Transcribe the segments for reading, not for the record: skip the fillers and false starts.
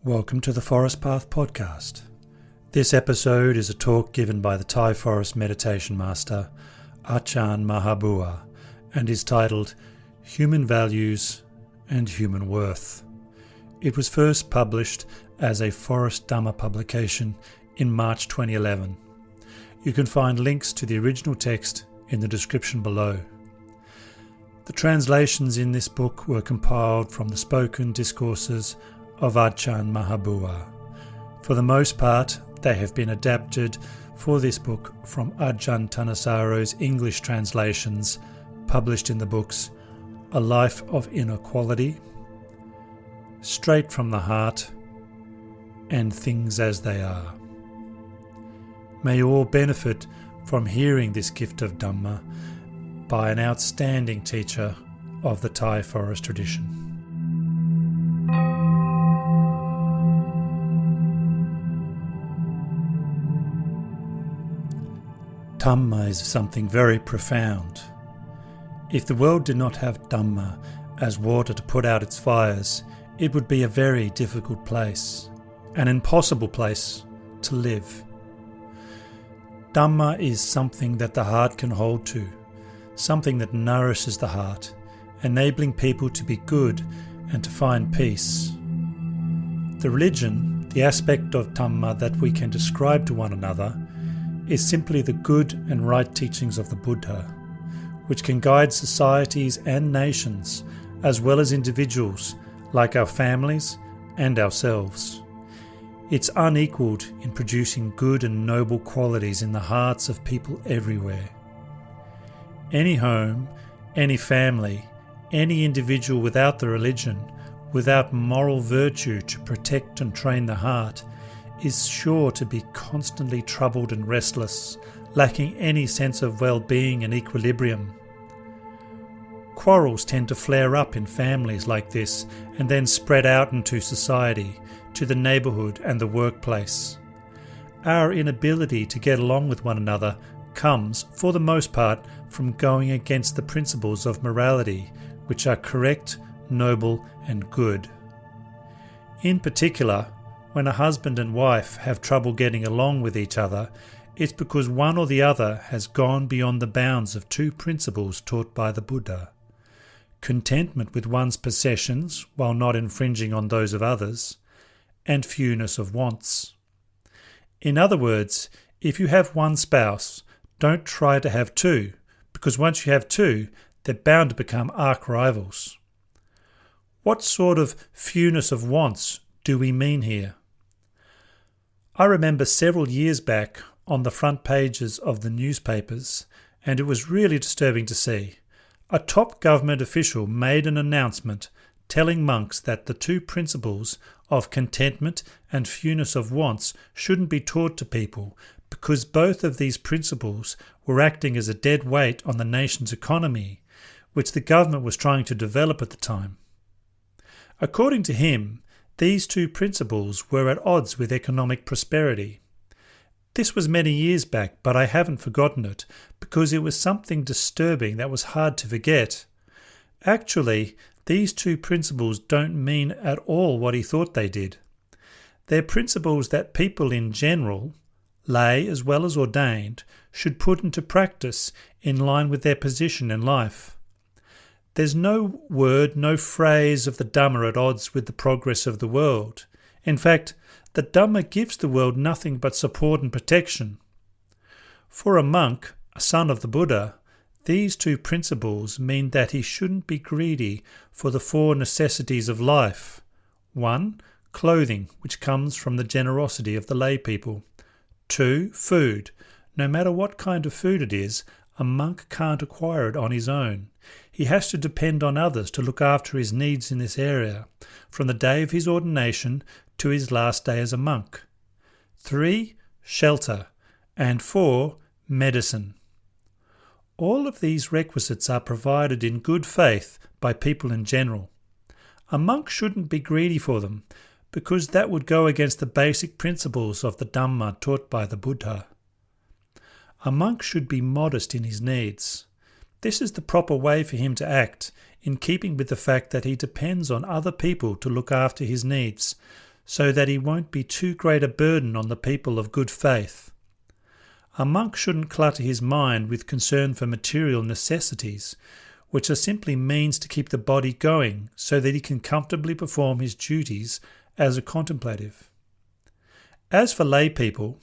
Welcome to the Forest Path Podcast. This episode is a talk given by the Thai Forest Meditation Master, Ajahn Maha Boowa, and is titled Human Values and Human Worth. It was first published as a Forest Dhamma publication in March 2011. You can find links to the original text in the description below. The translations in this book were compiled from the spoken discourses of Ajahn Maha Boowa. For the most part, they have been adapted for this book from Ajahn Thannissaro's English translations published in the books A Life of Inner Quality, Straight from the Heart, and Things as They Are. May you all benefit from hearing this gift of Dhamma by an outstanding teacher of the Thai forest tradition. Dhamma is something very profound. If the world did not have Dhamma as water to put out its fires, it would be a very difficult place, an impossible place to live. Dhamma is something that the heart can hold to, something that nourishes the heart, enabling people to be good and to find peace. The religion, the aspect of Dhamma that we can describe to one another, is simply the good and right teachings of the Buddha, which can guide societies and nations, as well as individuals, like our families and ourselves. It's unequalled in producing good and noble qualities in the hearts of people everywhere. Any home, any family, any individual without the religion, without moral virtue to protect and train the heart, is sure to be constantly troubled and restless, lacking any sense of well-being and equilibrium. Quarrels tend to flare up in families like this and then spread out into society, to the neighbourhood and the workplace. Our inability to get along with one another comes, for the most part, from going against the principles of morality, which are correct, noble and good. In particular, when a husband and wife have trouble getting along with each other, it's because one or the other has gone beyond the bounds of two principles taught by the Buddha: contentment with one's possessions while not infringing on those of others, and fewness of wants. In other words, if you have one spouse, don't try to have two, because once you have two, they're bound to become arch rivals. What sort of fewness of wants do we mean here? I remember several years back on the front pages of the newspapers, and it was really disturbing to see. A top government official made an announcement telling monks that the two principles of contentment and fewness of wants shouldn't be taught to people because both of these principles were acting as a dead weight on the nation's economy, which the government was trying to develop at the time. According to him, these two principles were at odds with economic prosperity. This was many years back, but I haven't forgotten it because it was something disturbing that was hard to forget. Actually, these two principles don't mean at all what he thought they did. They're principles that people in general, lay as well as ordained, should put into practice in line with their position in life. There's no word, no phrase of the Dhamma at odds with the progress of the world. In fact, the Dhamma gives the world nothing but support and protection. For a monk, a son of the Buddha, these two principles mean that he shouldn't be greedy for the four necessities of life. 1. Clothing, which comes from the generosity of the lay people. 2. Food. No matter what kind of food it is, a monk can't acquire it on his own. He has to depend on others to look after his needs in this area, from the day of his ordination to his last day as a monk. 3. Shelter. And 4. Medicine. All of these requisites are provided in good faith by people in general. A monk shouldn't be greedy for them, because that would go against the basic principles of the Dhamma taught by the Buddha. A monk should be modest in his needs. This is the proper way for him to act, in keeping with the fact that he depends on other people to look after his needs, so that he won't be too great a burden on the people of good faith. A monk shouldn't clutter his mind with concern for material necessities, which are simply means to keep the body going so that he can comfortably perform his duties as a contemplative. As for lay people,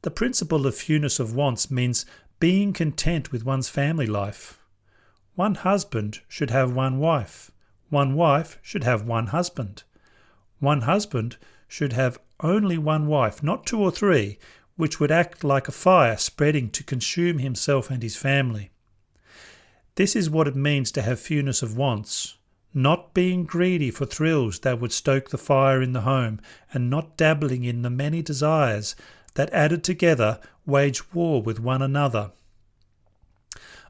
the principle of fewness of wants means being content with one's family life. One husband should have one wife. One wife should have one husband. One husband should have only one wife, not two or three, which would act like a fire spreading to consume himself and his family. This is what it means to have fewness of wants, not being greedy for thrills that would stoke the fire in the home, and not dabbling in the many desires that added together wage war with one another.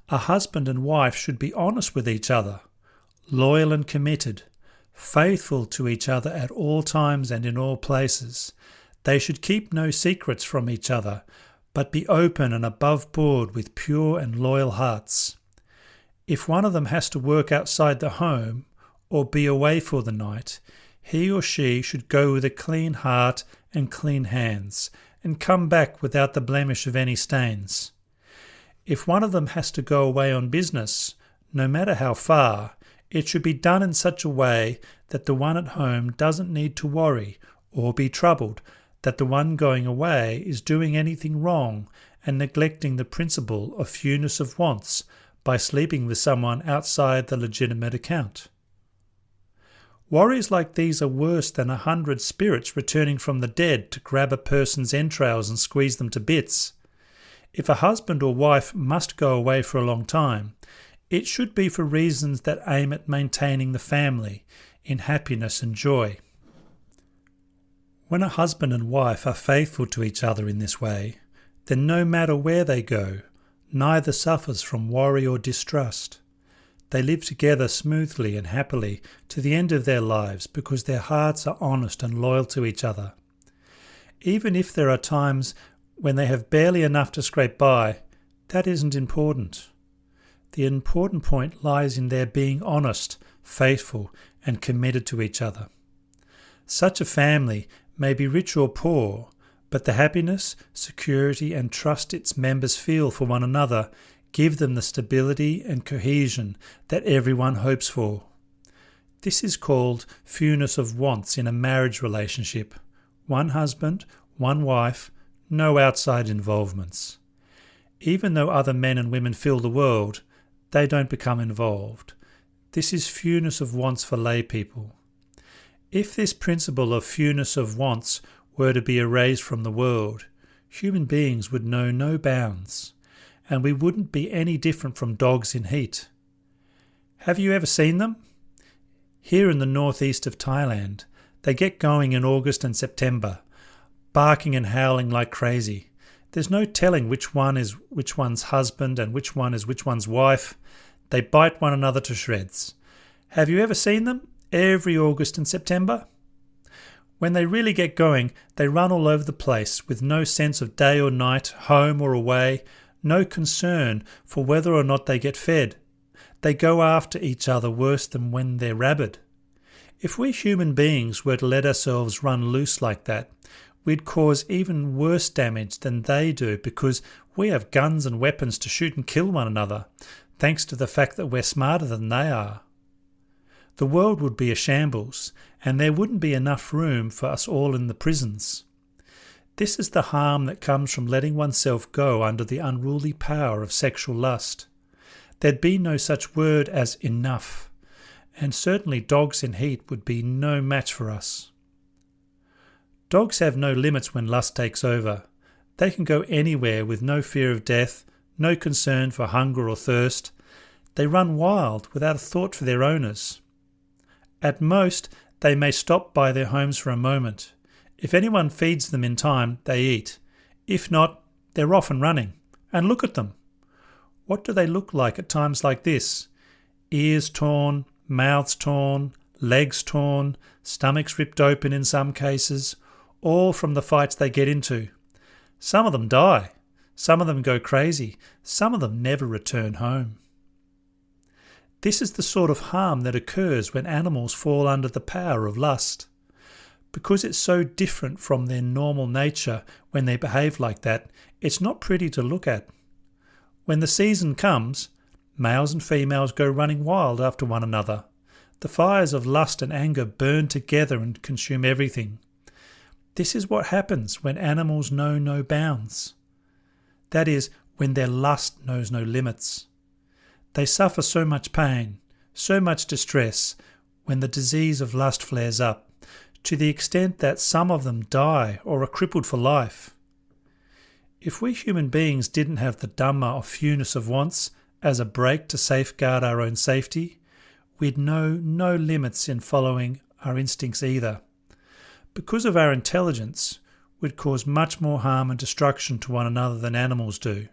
A husband and wife should be honest with each other, loyal and committed, faithful to each other at all times and in all places. They should keep no secrets from each other, but be open and above board with pure and loyal hearts. If one of them has to work outside the home or be away for the night, he or she should go with a clean heart and clean hands, and come back without the blemish of any stains. If one of them has to go away on business, no matter how far, it should be done in such a way that the one at home doesn't need to worry or be troubled that the one going away is doing anything wrong and neglecting the principle of fewness of wants by sleeping with someone outside the legitimate account. Worries like these are worse than 100 spirits returning from the dead to grab a person's entrails and squeeze them to bits. If a husband or wife must go away for a long time, it should be for reasons that aim at maintaining the family in happiness and joy. When a husband and wife are faithful to each other in this way, then no matter where they go, neither suffers from worry or distrust. They live together smoothly and happily to the end of their lives because their hearts are honest and loyal to each other. Even if there are times when they have barely enough to scrape by, that isn't important. The important point lies in their being honest, faithful, and committed to each other. Such a family may be rich or poor, but the happiness, security, and trust its members feel for one another give them the stability and cohesion that everyone hopes for. This is called fewness of wants in a marriage relationship. One husband, one wife, no outside involvements. Even though other men and women fill the world, they don't become involved. This is fewness of wants for lay people. If this principle of fewness of wants were to be erased from the world, human beings would know no bounds, and we wouldn't be any different from dogs in heat. Have you ever seen them? Here in the northeast of Thailand, they get going in August and September, barking and howling like crazy. There's no telling which one is which one's husband and which one is which one's wife. They bite one another to shreds. Have you ever seen them? Every August and September? When they really get going, they run all over the place with no sense of day or night, home or away, no concern for whether or not they get fed. They go after each other worse than when they're rabid. If we human beings were to let ourselves run loose like that, we'd cause even worse damage than they do because we have guns and weapons to shoot and kill one another, thanks to the fact that we're smarter than they are. The world would be a shambles, and there wouldn't be enough room for us all in the prisons. This is the harm that comes from letting oneself go under the unruly power of sexual lust. There'd be no such word as enough, and certainly dogs in heat would be no match for us. Dogs have no limits when lust takes over. They can go anywhere with no fear of death, no concern for hunger or thirst. They run wild without a thought for their owners. At most, they may stop by their homes for a moment. If anyone feeds them in time, they eat. If not, they're off and running. And look at them. What do they look like at times like this? Ears torn, mouths torn, legs torn, stomachs ripped open in some cases, all from the fights they get into. Some of them die. Some of them go crazy. Some of them never return home. This is the sort of harm that occurs when animals fall under the power of lust. Because it's so different from their normal nature when they behave like that, it's not pretty to look at. When the season comes, males and females go running wild after one another. The fires of lust and anger burn together and consume everything. This is what happens when animals know no bounds. That is, when their lust knows no limits. They suffer so much pain, so much distress, when the disease of lust flares up, to the extent that some of them die or are crippled for life. If we human beings didn't have the Dhamma of fewness of wants as a brake to safeguard our own safety, we'd know no limits in following our instincts either. Because of our intelligence, we'd cause much more harm and destruction to one another than animals do.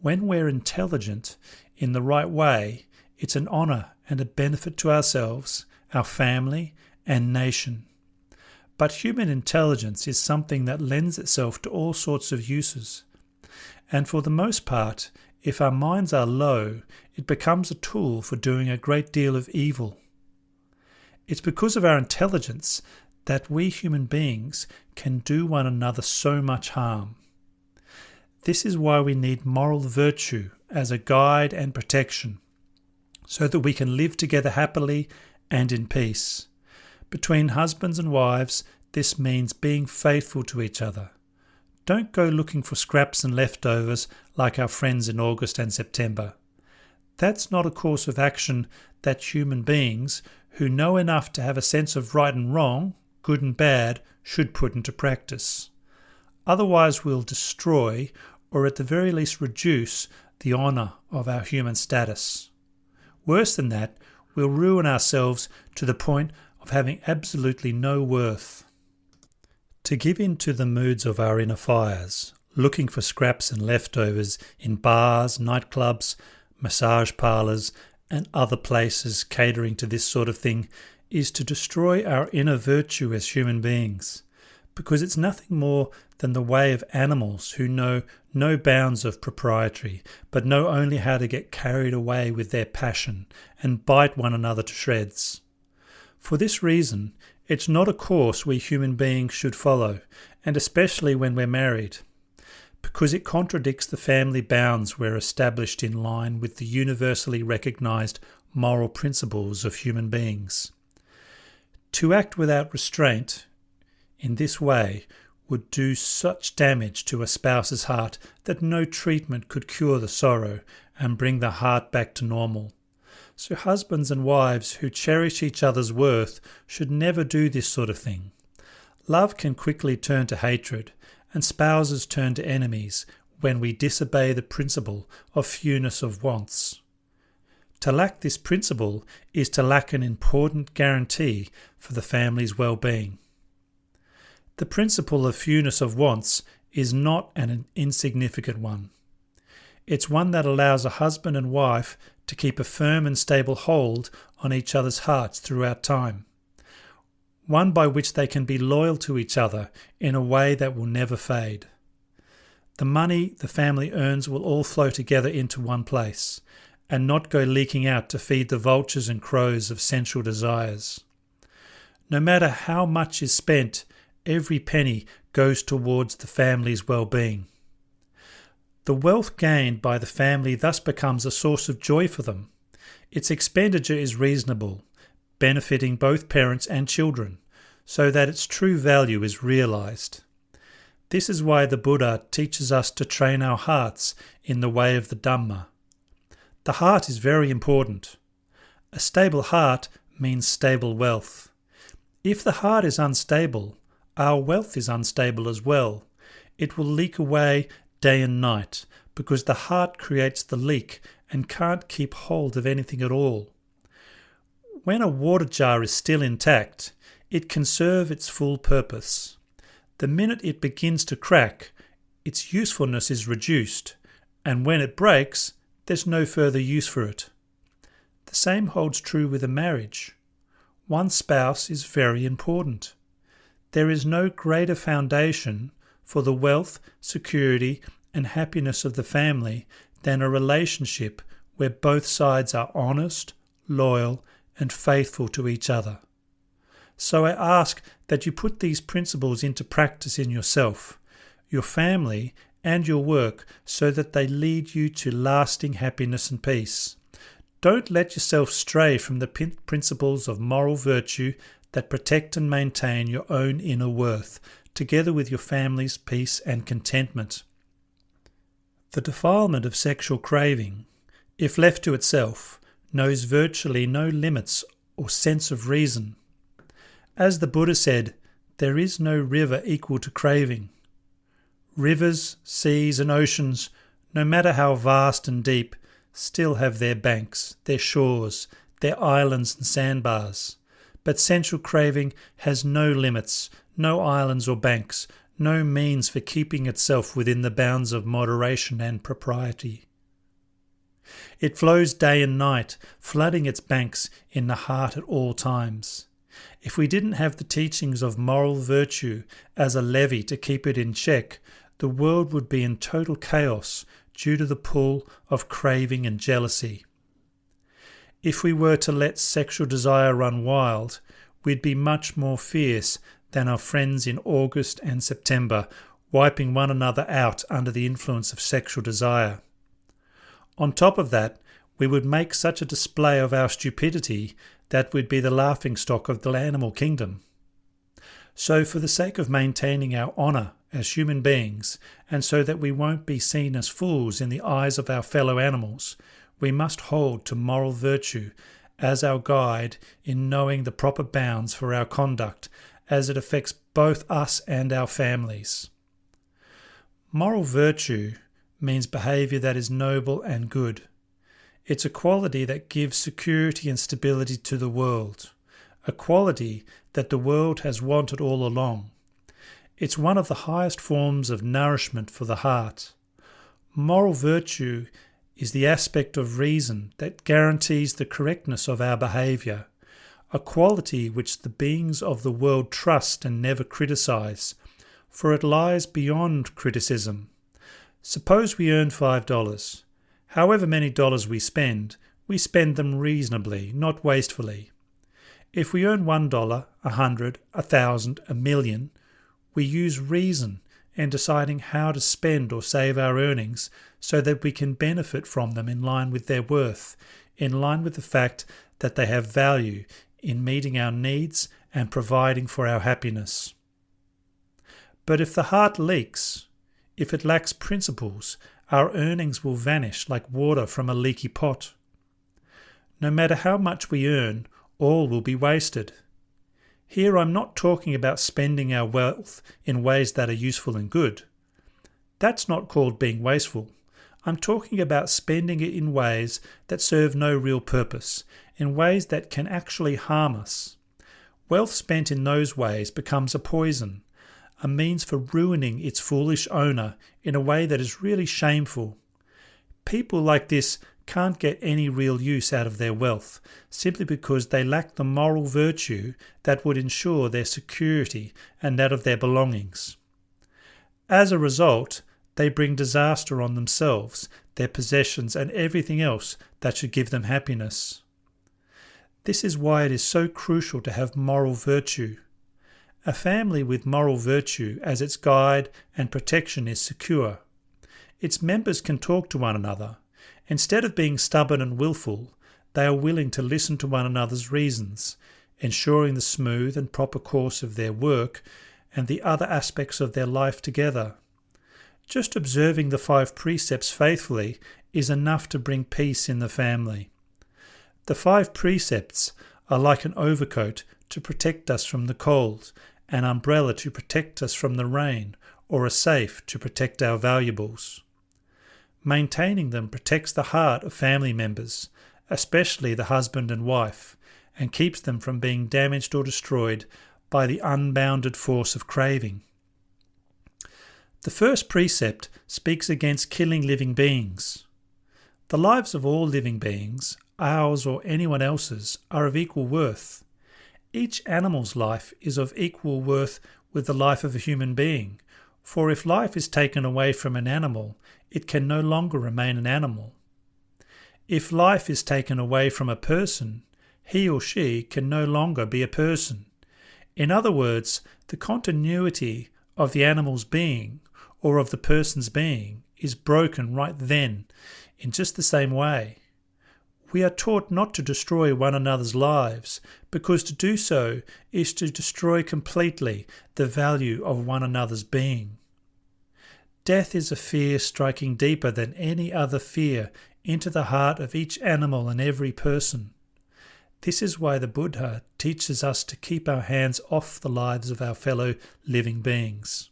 When we're intelligent in the right way, it's an honour and a benefit to ourselves, our family and nation. But human intelligence is something that lends itself to all sorts of uses. And for the most part, if our minds are low, it becomes a tool for doing a great deal of evil. It's because of our intelligence that we human beings can do one another so much harm. This is why we need moral virtue as a guide and protection, so that we can live together happily and in peace. Between husbands and wives, this means being faithful to each other. Don't go looking for scraps and leftovers like our friends in August and September. That's not a course of action that human beings who know enough to have a sense of right and wrong, good and bad, should put into practice. Otherwise we'll destroy, or at the very least reduce, the honour of our human status. Worse than that, we'll ruin ourselves to the point of having absolutely no worth. To give in to the moods of our inner fires, looking for scraps and leftovers in bars, nightclubs, massage parlours and other places catering to this sort of thing, is to destroy our inner virtue as human beings, because it's nothing more than the way of animals who know no bounds of propriety, but know only how to get carried away with their passion and bite one another to shreds. For this reason, it's not a course we human beings should follow, and especially when we're married, because it contradicts the family bounds we're established in line with the universally recognised moral principles of human beings. To act without restraint in this way would do such damage to a spouse's heart that no treatment could cure the sorrow and bring the heart back to normal. So husbands and wives who cherish each other's worth should never do this sort of thing. Love can quickly turn to hatred, and spouses turn to enemies when we disobey the principle of fewness of wants. To lack this principle is to lack an important guarantee for the family's well-being. The principle of fewness of wants is not an insignificant one. It's one that allows a husband and wife to keep a firm and stable hold on each other's hearts throughout time. One by which they can be loyal to each other in a way that will never fade. The money the family earns will all flow together into one place, and not go leaking out to feed the vultures and crows of sensual desires. No matter how much is spent, every penny goes towards the family's well-being. The wealth gained by the family thus becomes a source of joy for them. Its expenditure is reasonable, benefiting both parents and children, so that its true value is realised. This is why the Buddha teaches us to train our hearts in the way of the Dhamma. The heart is very important. A stable heart means stable wealth. If the heart is unstable, our wealth is unstable as well. It will leak away day and night, because the heart creates the leak and can't keep hold of anything at all. When a water jar is still intact, it can serve its full purpose. The minute it begins to crack, its usefulness is reduced, and when it breaks, there's no further use for it. The same holds true with a marriage. One spouse is very important. There is no greater foundation for the wealth, security, and happiness of the family than a relationship where both sides are honest, loyal, and faithful to each other. So I ask that you put these principles into practice in yourself, your family, and your work so that they lead you to lasting happiness and peace. Don't let yourself stray from the principles of moral virtue that protect and maintain your own inner worth, together with your family's peace and contentment. The defilement of sexual craving, if left to itself, knows virtually no limits or sense of reason. As the Buddha said, there is no river equal to craving. Rivers, seas and oceans, no matter how vast and deep, still have their banks, their shores, their islands and sandbars. But sensual craving has no limits, no islands or banks, no means for keeping itself within the bounds of moderation and propriety. It flows day and night, flooding its banks in the heart at all times. If we didn't have the teachings of moral virtue as a levy to keep it in check, the world would be in total chaos due to the pull of craving and jealousy. If we were to let sexual desire run wild, we'd be much more fierce than our friends in August and September, wiping one another out under the influence of sexual desire. On top of that, we would make such a display of our stupidity that we'd be the laughingstock of the animal kingdom. So for the sake of maintaining our honour as human beings, and so that we won't be seen as fools in the eyes of our fellow animals, we must hold to moral virtue as our guide in knowing the proper bounds for our conduct as it affects both us and our families. Moral virtue means behaviour that is noble and good. It's a quality that gives security and stability to the world, a quality that the world has wanted all along. It's one of the highest forms of nourishment for the heart. Moral virtue is the aspect of reason that guarantees the correctness of our behaviour, a quality which the beings of the world trust and never criticise, for it lies beyond criticism. Suppose we earn $5. However many dollars we spend them reasonably, not wastefully. If we earn $1, 100, 1,000, a million, we use reason in deciding how to spend or save our earnings so that we can benefit from them in line with their worth, in line with the fact that they have value in meeting our needs and providing for our happiness. But if the heart leaks, if it lacks principles, our earnings will vanish like water from a leaky pot. No matter how much we earn, all will be wasted. Here I'm not talking about spending our wealth in ways that are useful and good. That's not called being wasteful. I'm talking about spending it in ways that serve no real purpose, in ways that can actually harm us. Wealth spent in those ways becomes a poison, a means for ruining its foolish owner in a way that is really shameful. People like this can't get any real use out of their wealth, simply because they lack the moral virtue that would ensure their security and that of their belongings. As a result, they bring disaster on themselves, their possessions, and everything else that should give them happiness. This is why it is so crucial to have moral virtue. A family with moral virtue as its guide and protection is secure. Its members can talk to one another. Instead of being stubborn and willful, they are willing to listen to one another's reasons, ensuring the smooth and proper course of their work and the other aspects of their life together. Just observing the 5 precepts faithfully is enough to bring peace in the family. The 5 precepts are like an overcoat to protect us from the cold, an umbrella to protect us from the rain, or a safe to protect our valuables. Maintaining them protects the heart of family members, especially the husband and wife, and keeps them from being damaged or destroyed by the unbounded force of craving. The first precept speaks against killing living beings. The lives of all living beings, ours or anyone else's, are of equal worth. Each animal's life is of equal worth with the life of a human being, for if life is taken away from an animal, it can no longer remain an animal. If life is taken away from a person, he or she can no longer be a person. In other words, the continuity of the animal's being or of the person's being is broken right then in just the same way. We are taught not to destroy one another's lives, because to do so is to destroy completely the value of one another's being. Death is a fear striking deeper than any other fear into the heart of each animal and every person. This is why the Buddha teaches us to keep our hands off the lives of our fellow living beings.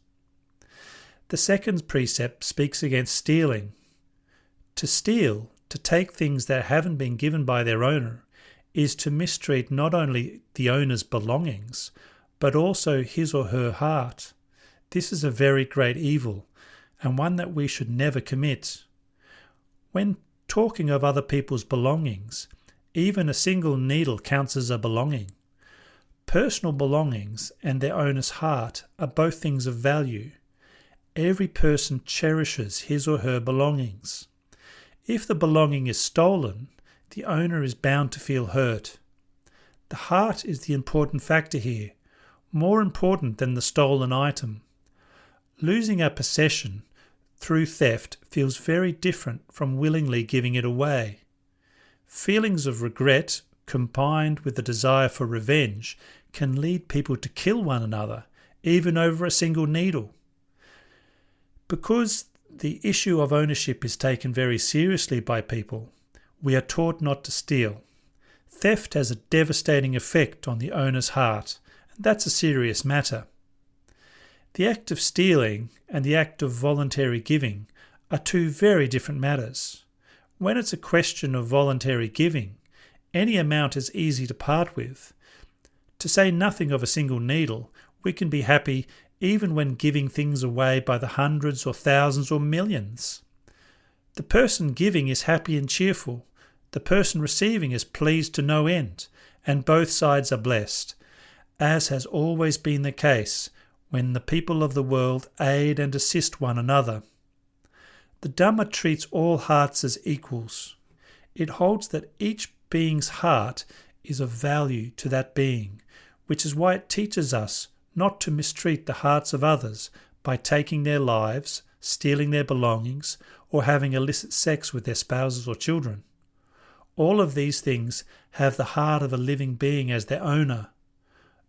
The second precept speaks against stealing. To steal, to take things that haven't been given by their owner, is to mistreat not only the owner's belongings, but also his or her heart. This is a very great evil, and one that we should never commit. When talking of other people's belongings, even a single needle counts as a belonging. Personal belongings and their owner's heart are both things of value. Every person cherishes his or her belongings. If the belonging is stolen, the owner is bound to feel hurt. The heart is the important factor here, more important than the stolen item. Losing a possession through theft feels very different from willingly giving it away. Feelings of regret, combined with the desire for revenge, can lead people to kill one another, even over a single needle. Because the issue of ownership is taken very seriously by people, we are taught not to steal. Theft has a devastating effect on the owner's heart, and that's a serious matter. The act of stealing and the act of voluntary giving are two very different matters. When it's a question of voluntary giving, any amount is easy to part with. To say nothing of a single needle, we can be happy even when giving things away by the hundreds or thousands or millions. The person giving is happy and cheerful. The person receiving is pleased to no end, and both sides are blessed, as has always been the case when the people of the world aid and assist one another. The Dhamma treats all hearts as equals. It holds that each being's heart is of value to that being, which is why it teaches us not to mistreat the hearts of others by taking their lives, stealing their belongings, or having illicit sex with their spouses or children. All of these things have the heart of a living being as their owner.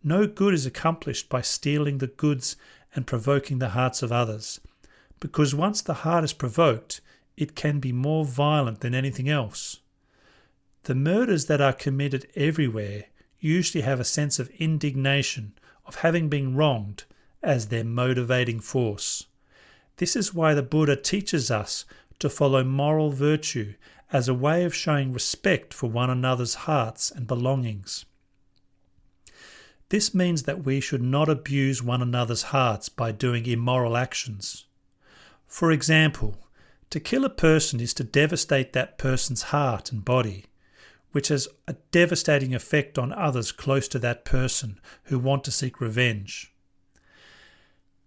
No good is accomplished by stealing the goods and provoking the hearts of others, because once the heart is provoked, it can be more violent than anything else. The murders that are committed everywhere usually have a sense of indignation, of having been wronged, as their motivating force. This is why the Buddha teaches us to follow moral virtue as a way of showing respect for one another's hearts and belongings. This means that we should not abuse one another's hearts by doing immoral actions. For example, to kill a person is to devastate that person's heart and body, which has a devastating effect on others close to that person who want to seek revenge.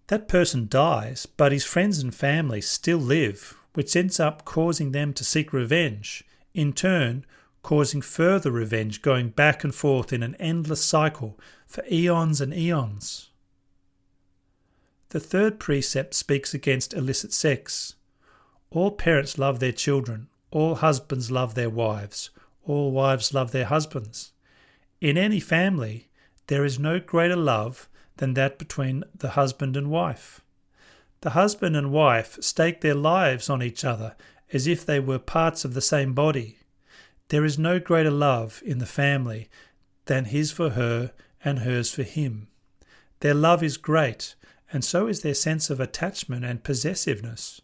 That person dies, but his friends and family still live, which ends up causing them to seek revenge, in turn causing further revenge, going back and forth in an endless cycle for eons and eons. The third precept speaks against illicit sex. All parents love their children, all husbands love their wives, all wives love their husbands. In any family, there is no greater love than that between the husband and wife. The husband and wife stake their lives on each other as if they were parts of the same body. There is no greater love in the family than his for her and hers for him. Their love is great, and so is their sense of attachment and possessiveness.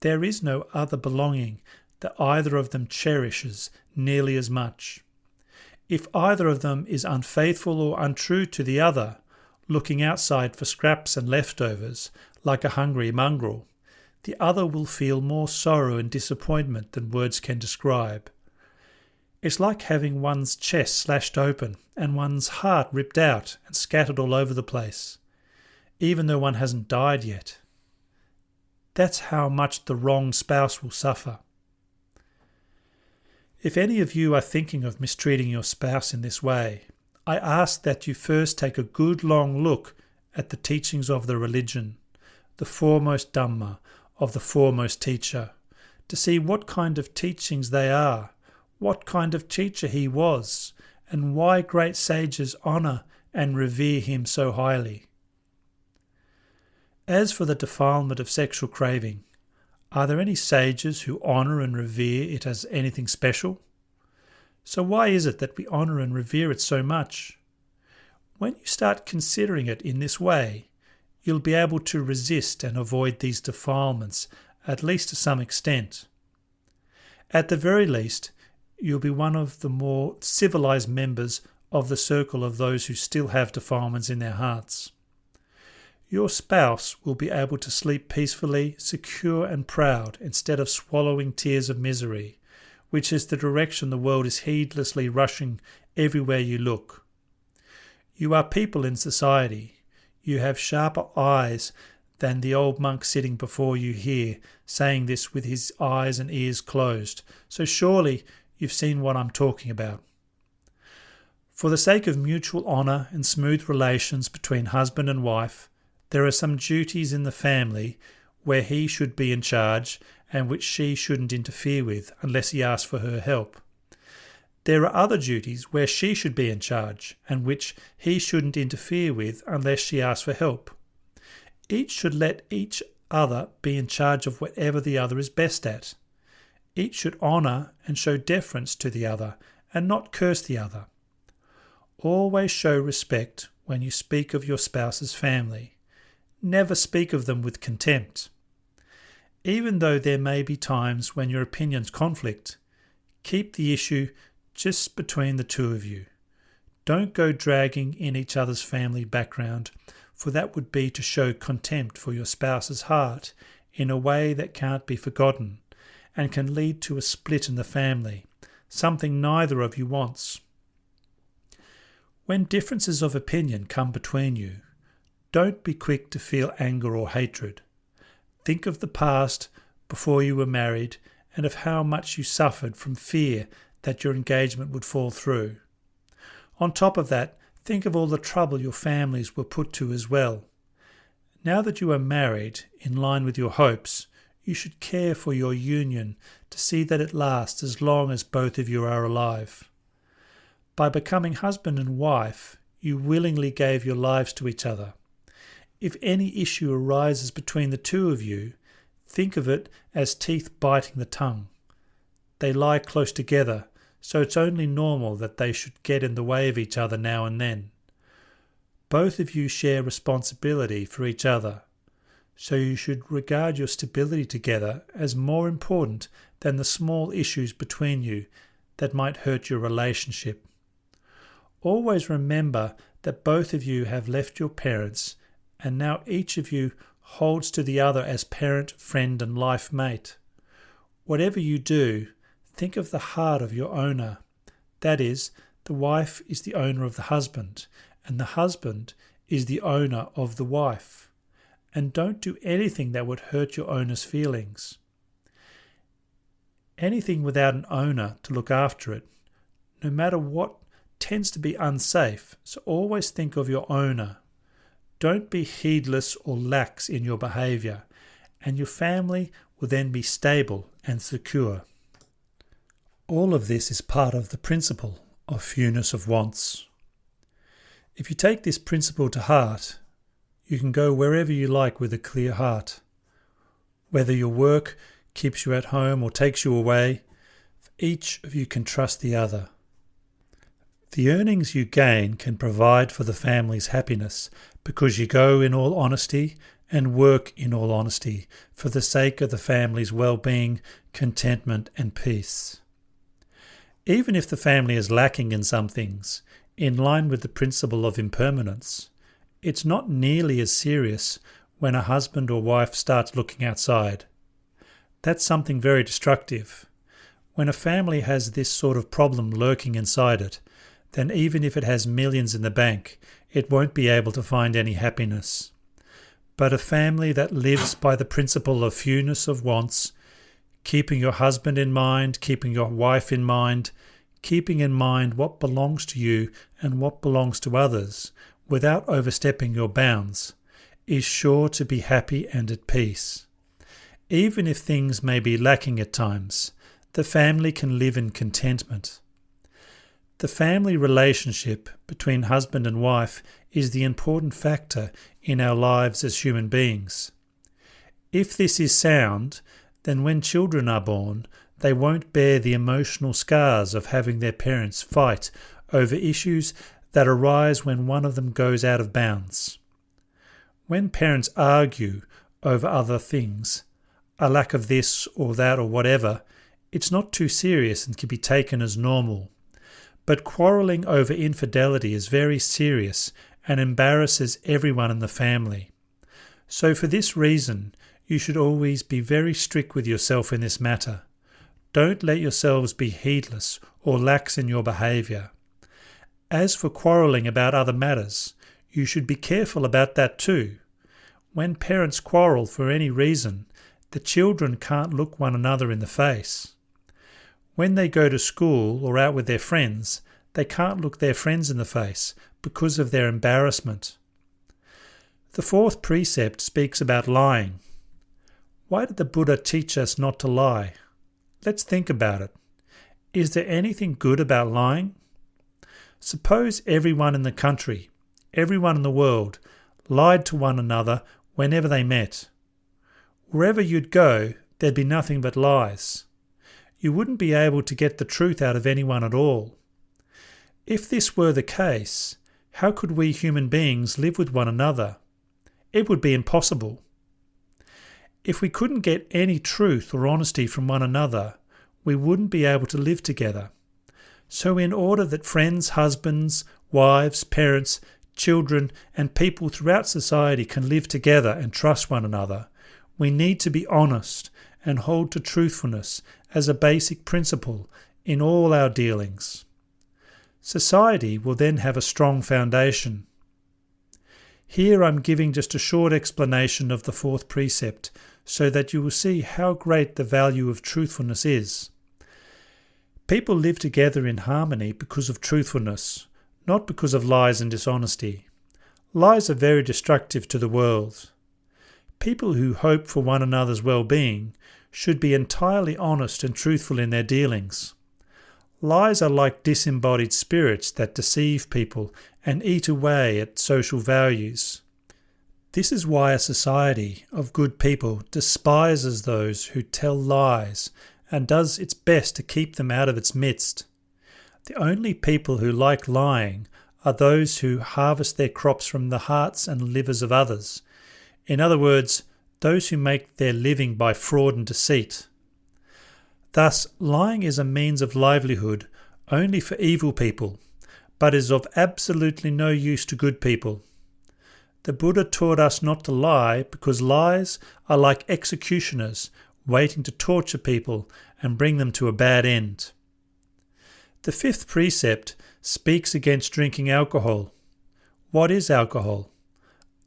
There is no other belonging that either of them cherishes nearly as much. If either of them is unfaithful or untrue to the other, looking outside for scraps and leftovers like a hungry mongrel, the other will feel more sorrow and disappointment than words can describe. It's like having one's chest slashed open and one's heart ripped out and scattered all over the place, even though one hasn't died yet. That's how much the wronged spouse will suffer. If any of you are thinking of mistreating your spouse in this way, I ask that you first take a good long look at the teachings of the religion, the foremost Dhamma of the foremost teacher, to see what kind of teachings they are, what kind of teacher he was, and why great sages honour and revere him so highly. As for the defilement of sexual craving, are there any sages who honour and revere it as anything special? So why is it that we honour and revere it so much? When you start considering it in this way, you'll be able to resist and avoid these defilements, at least to some extent. At the very least, you'll be one of the more civilized members of the circle of those who still have defilements in their hearts. Your spouse will be able to sleep peacefully, secure and proud, instead of swallowing tears of misery, which is the direction the world is heedlessly rushing everywhere you look. You are people in society. You have sharper eyes than the old monk sitting before you here, saying this with his eyes and ears closed. So surely you've seen what I'm talking about. For the sake of mutual honour and smooth relations between husband and wife, there are some duties in the family where he should be in charge and which she shouldn't interfere with unless he asks for her help. There are other duties where she should be in charge and which he shouldn't interfere with unless she asks for help. Each should let each other be in charge of whatever the other is best at. Each should honour and show deference to the other and not curse the other. Always show respect when you speak of your spouse's family. Never speak of them with contempt. Even though there may be times when your opinions conflict, keep the issue just between the two of you. Don't go dragging in each other's family background, for that would be to show contempt for your spouse's heart in a way that can't be forgotten and can lead to a split in the family, something neither of you wants. When differences of opinion come between you, don't be quick to feel anger or hatred. Think of the past before you were married and of how much you suffered from fear that your engagement would fall through. On top of that, think of all the trouble your families were put to as well. Now that you are married, in line with your hopes, you should care for your union to see that it lasts as long as both of you are alive. By becoming husband and wife, you willingly gave your lives to each other. If any issue arises between the two of you, think of it as teeth biting the tongue. They lie close together, so it's only normal that they should get in the way of each other now and then. Both of you share responsibility for each other, so you should regard your stability together as more important than the small issues between you that might hurt your relationship. Always remember that both of you have left your parents, and now each of you holds to the other as parent, friend and life mate. Whatever you do, think of the heart of your owner. That is, the wife is the owner of the husband, and the husband is the owner of the wife. And don't do anything that would hurt your owner's feelings. Anything without an owner to look after it, no matter what, tends to be unsafe, so always think of your owner. Don't be heedless or lax in your behaviour, and your family will then be stable and secure. All of this is part of the principle of fewness of wants. If you take this principle to heart, you can go wherever you like with a clear heart. Whether your work keeps you at home or takes you away, each of you can trust the other. The earnings you gain can provide for the family's happiness because you go in all honesty and work in all honesty for the sake of the family's well-being, contentment and peace. Even if the family is lacking in some things, in line with the principle of impermanence, it's not nearly as serious when a husband or wife starts looking outside. That's something very destructive. When a family has this sort of problem lurking inside it, then even if it has millions in the bank, it won't be able to find any happiness. But a family that lives by the principle of fewness of wants, keeping your husband in mind, keeping your wife in mind, keeping in mind what belongs to you and what belongs to others, without overstepping your bounds, is sure to be happy and at peace. Even if things may be lacking at times, the family can live in contentment. The family relationship between husband and wife is the important factor in our lives as human beings. If this is sound, then when children are born, they won't bear the emotional scars of having their parents fight over issues that arise when one of them goes out of bounds. When parents argue over other things, a lack of this or that or whatever, it's not too serious and can be taken as normal. But quarrelling over infidelity is very serious and embarrasses everyone in the family. So for this reason, you should always be very strict with yourself in this matter. Don't let yourselves be heedless or lax in your behaviour. As for quarrelling about other matters, you should be careful about that too. When parents quarrel for any reason, the children can't look one another in the face. When they go to school or out with their friends, they can't look their friends in the face because of their embarrassment. The fourth precept speaks about lying. Why did the Buddha teach us not to lie? Let's think about it. Is there anything good about lying? Suppose everyone in the country, everyone in the world, lied to one another whenever they met. Wherever you'd go, there'd be nothing but lies. You wouldn't be able to get the truth out of anyone at all. If this were the case, how could we human beings live with one another? It would be impossible. If we couldn't get any truth or honesty from one another, we wouldn't be able to live together. So in order that friends, husbands, wives, parents, children, and people throughout society can live together and trust one another, we need to be honest and hold to truthfulness as a basic principle in all our dealings. Society will then have a strong foundation. Here I'm giving just a short explanation of the fourth precept so that you will see how great the value of truthfulness is. People live together in harmony because of truthfulness, not because of lies and dishonesty. Lies are very destructive to the world. People who hope for one another's well-being should be entirely honest and truthful in their dealings. Lies are like disembodied spirits that deceive people and eat away at social values. This is why a society of good people despises those who tell lies and does its best to keep them out of its midst. The only people who like lying are those who harvest their crops from the hearts and livers of others. In other words, those who make their living by fraud and deceit. Thus, lying is a means of livelihood only for evil people, but is of absolutely no use to good people. The Buddha taught us not to lie because lies are like executioners waiting to torture people and bring them to a bad end. The fifth precept speaks against drinking alcohol. What is alcohol?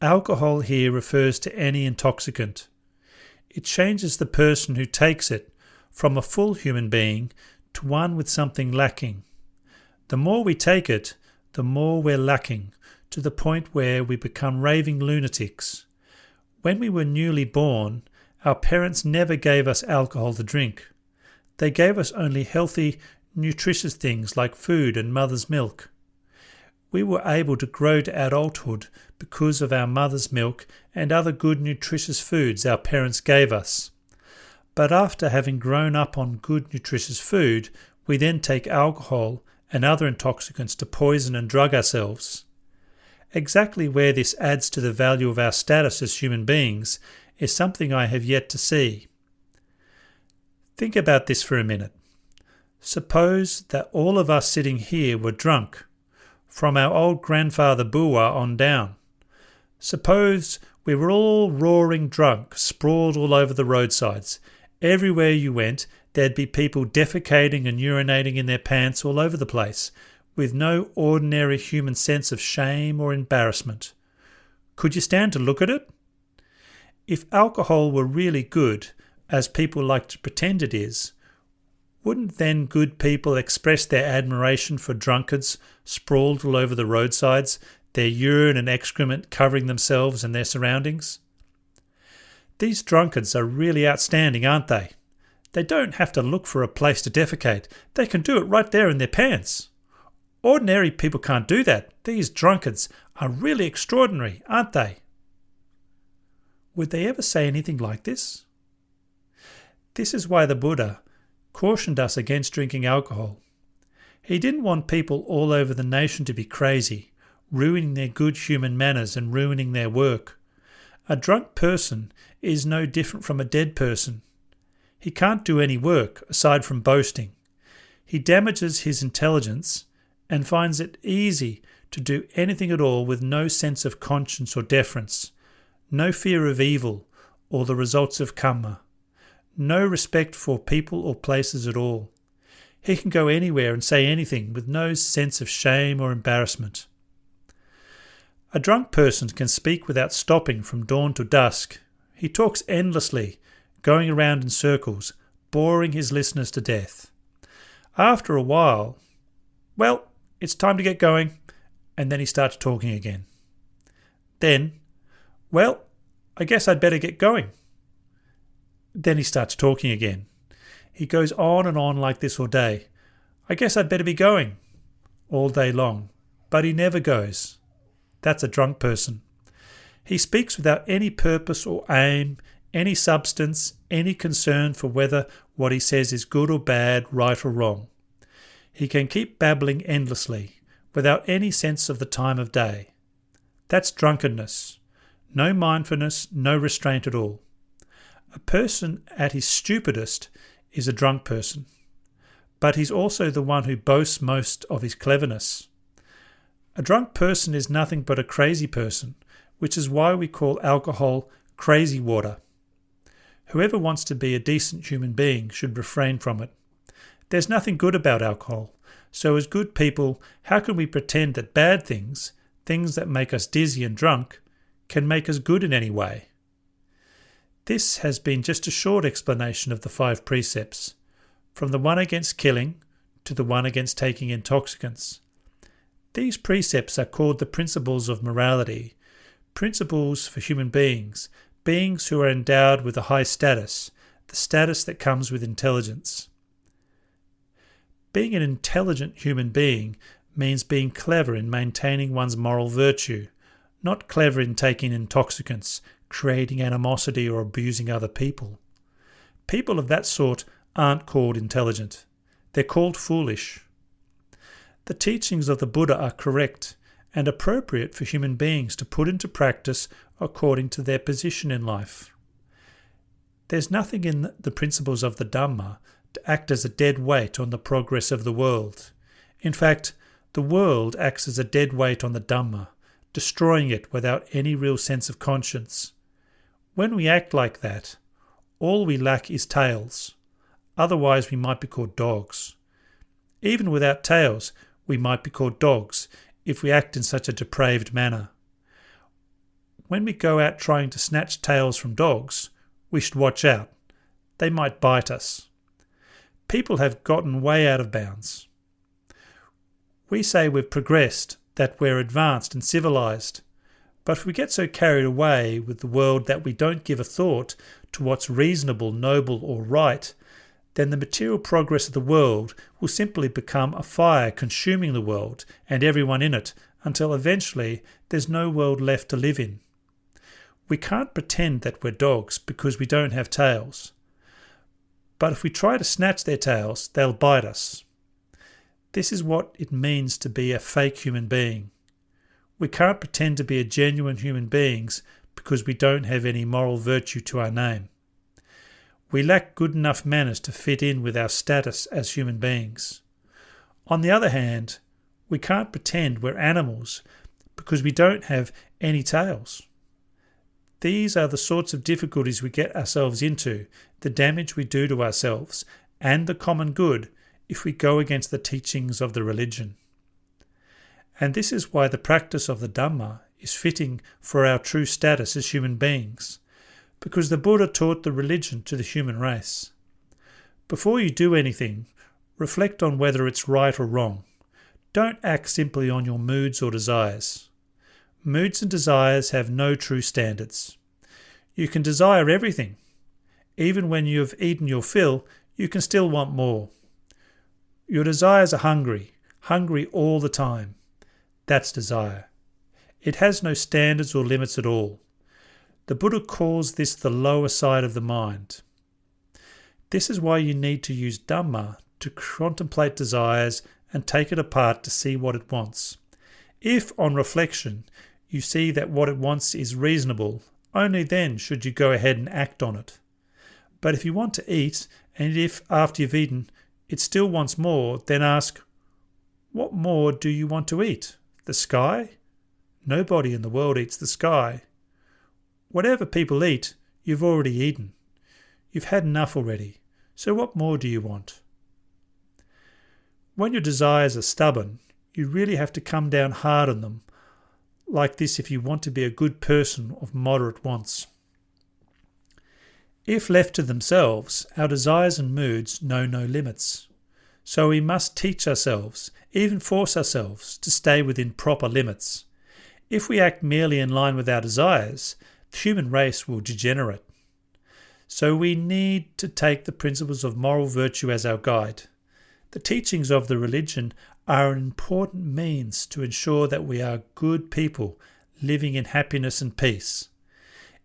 Alcohol here refers to any intoxicant. It changes the person who takes it from a full human being to one with something lacking. The more we take it, the more we're lacking, to the point where we become raving lunatics. When we were newly born, our parents never gave us alcohol to drink. They gave us only healthy, nutritious things like food and mother's milk. We were able to grow to adulthood because of our mother's milk and other good nutritious foods our parents gave us. But after having grown up on good nutritious food, we then take alcohol and other intoxicants to poison and drug ourselves. Exactly where this adds to the value of our status as human beings is something I have yet to see. Think about this for a minute. Suppose that all of us sitting here were drunk, from our old grandfather Boowa on down. Suppose we were all roaring drunk, sprawled all over the roadsides. Everywhere you went, there'd be people defecating and urinating in their pants all over the place, with no ordinary human sense of shame or embarrassment. Could you stand to look at it? If alcohol were really good, as people like to pretend it is, Wouldn't then good people express their admiration for drunkards sprawled all over the roadsides, their urine and excrement covering themselves and their surroundings? These drunkards are really outstanding, aren't they? They don't have to look for a place to defecate. They can do it right there in their pants. Ordinary people can't do that. These drunkards are really extraordinary, aren't they? Would they ever say anything like this? This is why the Buddha cautioned us against drinking alcohol. He didn't want people all over the nation to be crazy, ruining their good human manners and ruining their work. A drunk person is no different from a dead person. He can't do any work aside from boasting. He damages his intelligence and finds it easy to do anything at all with no sense of conscience or deference, no fear of evil or the results of karma, no respect for people or places at all. He can go anywhere and say anything with no sense of shame or embarrassment. A drunk person can speak without stopping from dawn to dusk. He talks endlessly, going around in circles, boring his listeners to death. After a while, well, it's time to get going, and then he starts talking again. Then, well, I guess I'd better get going. Then he starts talking again. He goes on and on like this all day. I guess I'd better be going. All day long. But he never goes. That's a drunk person. He speaks without any purpose or aim, any substance, any concern for whether what he says is good or bad, right or wrong. He can keep babbling endlessly, without any sense of the time of day. That's drunkenness. No mindfulness, no restraint at all. A person at his stupidest is a drunk person, but he's also the one who boasts most of his cleverness. A drunk person is nothing but a crazy person, which is why we call alcohol crazy water. Whoever wants to be a decent human being should refrain from it. There's nothing good about alcohol, so as good people, how can we pretend that bad things, things that make us dizzy and drunk, can make us good in any way? This has been just a short explanation of the 5 precepts, from the one against killing to the one against taking intoxicants. These precepts are called the principles of morality, principles for human beings, beings who are endowed with a high status, the status that comes with intelligence. Being an intelligent human being means being clever in maintaining one's moral virtue, not clever in taking intoxicants, creating animosity or abusing other people. People of that sort aren't called intelligent. They're called foolish. The teachings of the Buddha are correct and appropriate for human beings to put into practice according to their position in life. There's nothing in the principles of the Dhamma to act as a dead weight on the progress of the world. In fact, the world acts as a dead weight on the Dhamma, destroying it without any real sense of conscience. When we act like that, all we lack is tails. Otherwise we might be called dogs. Even without tails, we might be called dogs if we act in such a depraved manner. When we go out trying to snatch tails from dogs, we should watch out. They might bite us. People have gotten way out of bounds. We say we've progressed, that we're advanced and civilized. But if we get so carried away with the world that we don't give a thought to what's reasonable, noble or right, then the material progress of the world will simply become a fire consuming the world and everyone in it until eventually there's no world left to live in. We can't pretend that we're dogs because we don't have tails. But if we try to snatch their tails, they'll bite us. This is what it means to be a fake human being. We can't pretend to be a genuine human beings because we don't have any moral virtue to our name. We lack good enough manners to fit in with our status as human beings. On the other hand, we can't pretend we're animals because we don't have any tails. These are the sorts of difficulties we get ourselves into, the damage we do to ourselves and the common good if we go against the teachings of the religion. And this is why the practice of the Dhamma is fitting for our true status as human beings, because the Buddha taught the religion to the human race. Before you do anything, reflect on whether it's right or wrong. Don't act simply on your moods or desires. Moods and desires have no true standards. You can desire everything. Even when you have eaten your fill, you can still want more. Your desires are hungry all the time. That's desire. It has no standards or limits at all. The Buddha calls this the lower side of the mind. This is why you need to use Dhamma to contemplate desires and take it apart to see what it wants. If, on reflection, you see that what it wants is reasonable, only then should you go ahead and act on it. But if you want to eat, and if, after you've eaten, it still wants more, then ask, what more do you want to eat? The sky? Nobody in the world eats the sky. Whatever people eat, you've already eaten. You've had enough already, so what more do you want? When your desires are stubborn, you really have to come down hard on them, like this if you want to be a good person of moderate wants. If left to themselves, our desires and moods know no limits. So we must teach ourselves, even force ourselves, to stay within proper limits. If we act merely in line with our desires, the human race will degenerate. So we need to take the principles of moral virtue as our guide. The teachings of the religion are an important means to ensure that we are good people living in happiness and peace.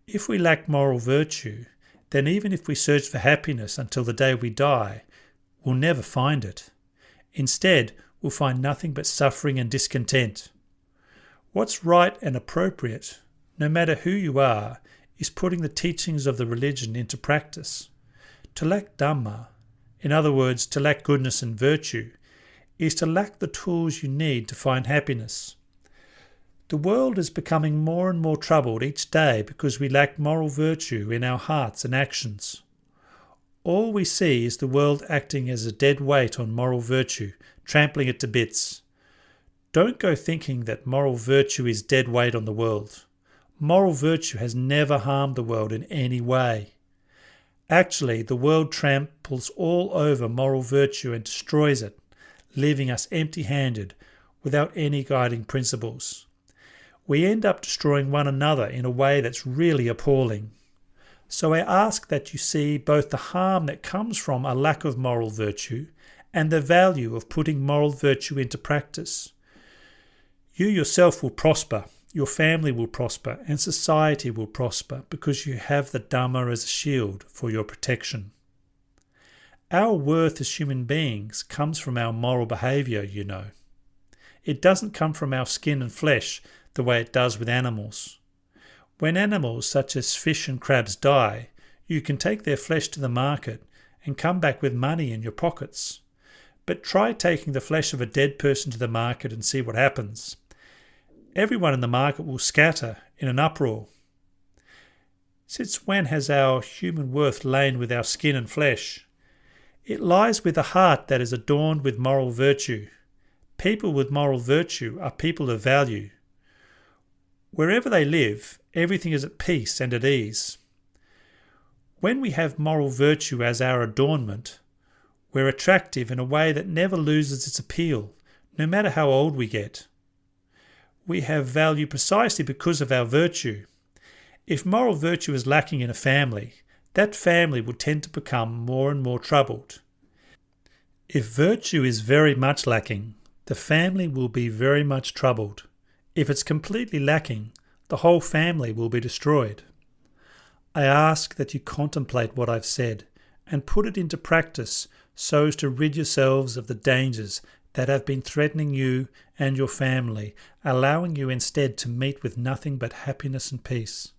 If we lack moral virtue, then even if we search for happiness until the day we die, we'll never find it. Instead, we'll find nothing but suffering and discontent. What's right and appropriate, no matter who you are, is putting the teachings of the religion into practice. To lack Dhamma, in other words, to lack goodness and virtue, is to lack the tools you need to find happiness. The world is becoming more and more troubled each day because we lack moral virtue in our hearts and actions. All we see is the world acting as a dead weight on moral virtue, trampling it to bits. Don't go thinking that moral virtue is dead weight on the world. Moral virtue has never harmed the world in any way. Actually, the world tramples all over moral virtue and destroys it, leaving us empty-handed without any guiding principles. We end up destroying one another in a way that's really appalling. So I ask that you see both the harm that comes from a lack of moral virtue and the value of putting moral virtue into practice. You yourself will prosper, your family will prosper, and society will prosper because you have the Dhamma as a shield for your protection. Our worth as human beings comes from our moral behaviour, you know. It doesn't come from our skin and flesh the way it does with animals. When animals such as fish and crabs die, you can take their flesh to the market and come back with money in your pockets. But try taking the flesh of a dead person to the market and see what happens. Everyone in the market will scatter in an uproar. Since when has our human worth lain with our skin and flesh? It lies with a heart that is adorned with moral virtue. People with moral virtue are people of value. Wherever they live, everything is at peace and at ease. When we have moral virtue as our adornment, we're attractive in a way that never loses its appeal, no matter how old we get. We have value precisely because of our virtue. If moral virtue is lacking in a family, that family will tend to become more and more troubled. If virtue is very much lacking, the family will be very much troubled. If it's completely lacking, the whole family will be destroyed. I ask that you contemplate what I've said and put it into practice so as to rid yourselves of the dangers that have been threatening you and your family, allowing you instead to meet with nothing but happiness and peace.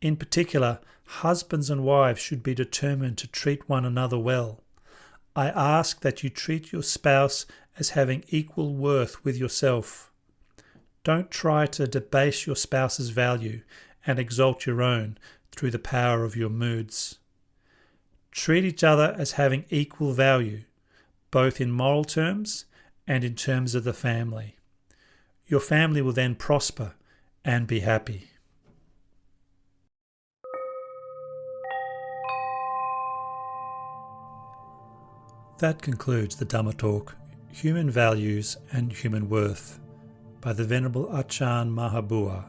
In particular, husbands and wives should be determined to treat one another well. I ask that you treat your spouse as having equal worth with yourself. Don't try to debase your spouse's value and exalt your own through the power of your moods. Treat each other as having equal value, both in moral terms and in terms of the family. Your family will then prosper and be happy. That concludes the Dhamma talk, Human Values and Human Worth, by the Venerable Ajahn Maha Boowa.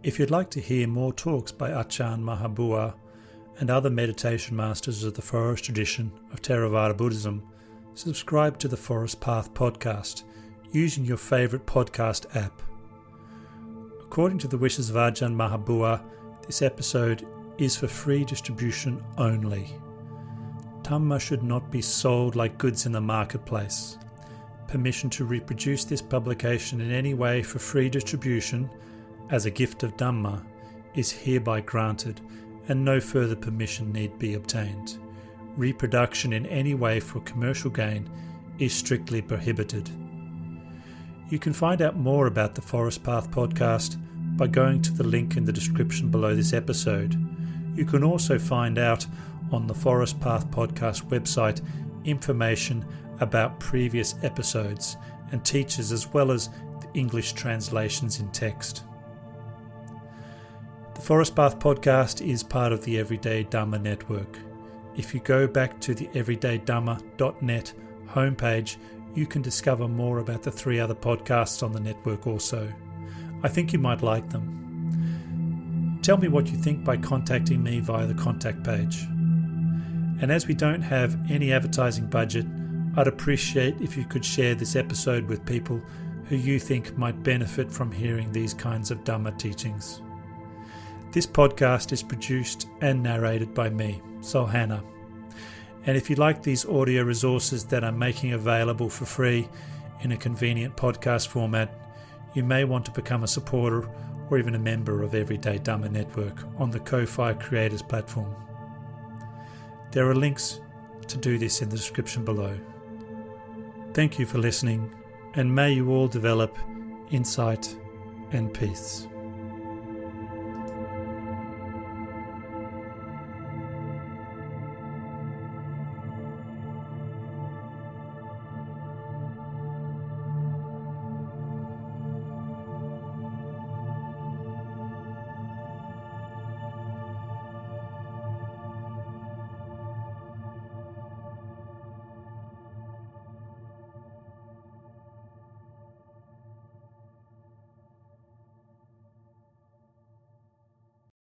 If you'd like to hear more talks by Ajahn Maha Boowa and other meditation masters of the forest tradition of Theravada Buddhism, subscribe to the Forest Path podcast using your favourite podcast app. According to the wishes of Ajahn Maha Boowa, this episode is for free distribution only. Dhamma should not be sold like goods in the marketplace. Permission to reproduce this publication in any way for free distribution as a gift of Dhamma is hereby granted, and no further permission need be obtained. Reproduction in any way for commercial gain is strictly prohibited. You can find out more about the Forest Path podcast by going to the link in the description below this episode. You can also find out on the Forest Path podcast website information about previous episodes and teachers, as well as the English translations in text. The Forest Path podcast is part of the Everyday Dhamma network. If you go back to the everydaydhamma.net homepage, you can discover more about the 3 other podcasts on the network also. I think you might like them. Tell me what you think by contacting me via the contact page. And as we don't have any advertising budget, I'd appreciate if you could share this episode with people who you think might benefit from hearing these kinds of Dhamma teachings. This podcast is produced and narrated by me, Sol Hanna. And if you like these audio resources that I'm making available for free in a convenient podcast format, you may want to become a supporter or even a member of Everyday Dhamma Network on the Ko-Fi Creators platform. There are links to do this in the description below. Thank you for listening, and may you all develop insight and peace.